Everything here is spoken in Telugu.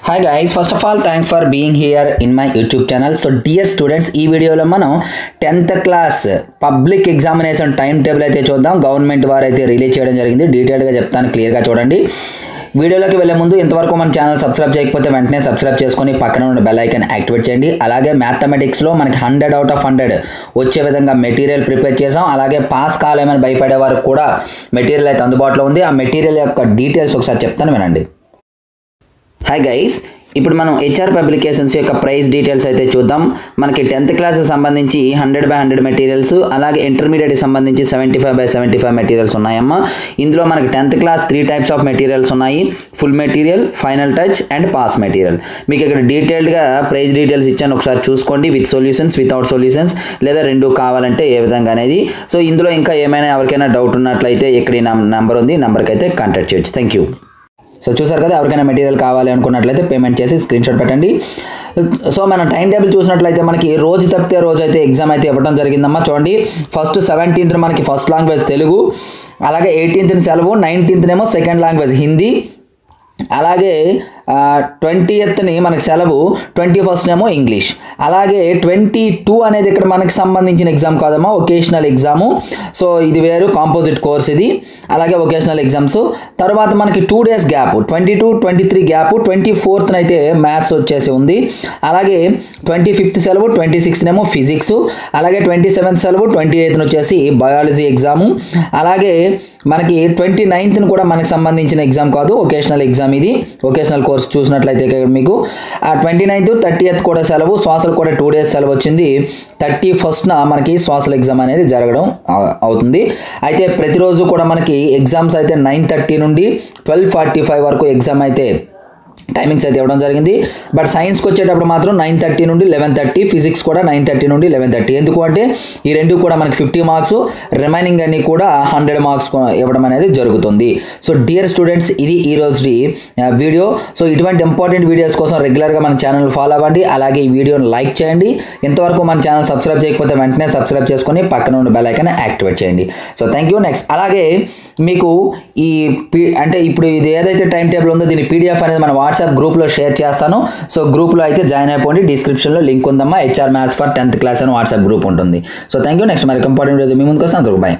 Hi guys, first of all thanks for being here in my YouTube channel. So dear students, ఈ వీడియోలో మనం 10th class public examination time table అయితే చూద్దాం. గవర్నమెంట్ వారు అయితే రిలీజ్ చేయడం జరిగింది. డీటెయిల్గా చెప్తాను, క్లియర్గా చూడండి. వీడియోలోకి వెళ్ళే ముందు ఇంతవరకు మన ఛానల్ సబ్స్క్రైబ్ చేయకపోతే వెంటనే సబ్స్క్రైబ్ చేసుకొని పక్కన ఉన్న బెల్ ఐకాన్ యాక్టివేట్ చేయండి. అలాగే మ్యాథమెటిక్స్లో మనకి 100 out of 100 వచ్చే విధంగా మెటీరియల్ ప్రిపేర్ చేసాం. అలాగే పాస్ కాలేమని భయపడే వారికి కూడా మెటీరియల్ అయితే అందుబాటులో ఉంది. ఆ మెటీరియల్ యొక్క డీటెయిల్స్ ఒకసారి చెప్తాను, వినండి. హాయ్ గైస్, ఇప్పుడు మనం హెచ్ఆర్ పబ్లికేషన్స్ యొక్క ప్రైస్ డీటెయిల్స్ అయితే చూద్దాం. మనకి 10th క్లాస్ సంబంధించి 100/100 మెటీరియల్స్, అలాగే ఇంటర్మీడియట్ సంబంధించి 75/75 మెటీరియల్స్ ఉన్నాయమ్మా. ఇందులో మనకి 10th class 3 types of materials ఉన్నాయి: full material, final touch and pass material. మీకు ఇక్కడ డీటెయిల్డ్గా ప్రైస్ డీటెయిల్స్ ఇచ్చాను, ఒకసారి చూసుకోండి. విత్ సొల్యూషన్స్, వితౌట్ సొల్యూషన్స్, లేదా రెండు కావాలంటే ఏ విధంగా అనేది. సో ఇందులో ఇంకా ఏమైనా ఎవరికైనా డౌట్ ఉన్నట్లయితే ఇక్కడ నెంబర్ ఉంది, నెంబర్కి అయితే కాంటాక్ట్ చేయొచ్చు. Thank you. సో చూసారు కదా, ఎవరికైనా మెటీరియల్ కావాలి అనుకున్నట్లయితే పేమెంట్ చేసి స్క్రీన్ షాట్ పెట్టండి. సో మనం టైం టేబుల్ చూసినట్లయితే మనకి రోజు తప్పితే రోజు అయితే ఎగ్జామ్ అయితే ఇవ్వడం జరిగిందమ్మా. చూడండి, ఫస్ట్ 17th మనకి ఫస్ట్ లాంగ్వేజ్ తెలుగు, అలాగే 18th సెలవు, 19th సెకండ్ లాంగ్వేజ్ హిందీ, అలాగే 20th మనకి సెలవు, 21st ఇంగ్లీష్. అలాగే 22 అనేది ఇక్కడ మనకి సంబంధించిన ఎగ్జామ్ కాదమ్మా, వొకేషనల్ ఎగ్జాము. సో ఇది వేరు, కాంపోజిట్ కోర్స్ ఇది. అలాగే వొకేషనల్ ఎగ్జామ్స్. తర్వాత మనకి 2 days గ్యాప్, 22, 23 గ్యాప్, 24th అయితే మ్యాథ్స్ వచ్చేసి ఉంది. అలాగే 25th సెలవు, 26th ఫిజిక్స్, అలాగే 27th సెలవు, 28th వచ్చేసి బయాలజీ ఎగ్జాము. అలాగే మనకి 29th కూడా మనకి సంబంధించిన ఎగ్జామ్ కాదు, వొకేషనల్ ఎగ్జామ్ ఇది. వొకేషనల్ కోర్స్ చూసినట్లయితే ఇక్కడ మీకు 29th, 30th కూడా సెలవు, సోషల్ కూడా 2 days సెలవు వచ్చింది. 31st మనకి సోషల్ ఎగ్జామ్ అనేది జరగడం అవుతుంది. అయితే ప్రతిరోజు కూడా మనకి ఎగ్జామ్స్ అయితే 9:30 నుండి 12:45 వరకు ఎగ్జామ్ అయితే టైమింగ్స్ అయితే ఇవ్వడం జరిగింది. బట్ సైన్స్కి వచ్చేటప్పుడు మాత్రం 9:30 నుండి 11:30, ఫిజిక్స్ కూడా 9:30 నుండి 11:30. ఎందుకు అంటే ఈ రెండు కూడా మనకి 50 మార్క్స్, రిమైనింగ్ అన్ని కూడా 100 మార్క్స్ ఇవ్వడం అనేది జరుగుతుంది. సో డియర్ స్టూడెంట్స్, ఇది ఈ రోజు వీడియో. సో ఇటువంటి ఇంపార్టెంట్ వీడియోస్ కోసం రెగ్యులర్గా మన ఛానల్ ఫాలో అవ్వండి. అలాగే ఈ వీడియోని లైక్ చేయండి. ఇంతవరకు మన ఛానల్ సబ్స్క్రైబ్ చేయకపోతే వెంటనే సబ్స్క్రైబ్ చేసుకొని పక్కన ఉన్న బెల్ ఐకాన్ యాక్టివేట్ చేయండి. So thank you. నెక్స్ట్ అలాగే మీకు ఈ అంటే ఇప్పుడు ఇది ఏదైతే టైం టేబుల్ ఉందో దీని PDF అనేది మన వాట్సాప్ గ్రూప్లో షేర్ చేస్తాను. సో గ్రూప్లో అయితే జాయిన్ అయిపోండి. డిస్క్రిప్షన్లో లింక్ ఉందమ్మా. HR maths for 10th class అని వాట్సాప్ గ్రూప్ ఉంటుంది. So thank you. నెక్స్ట్ మరి ఇంపార్టెంట్ వీడియో మీ ముందుకు వస్తాను. బాయ్.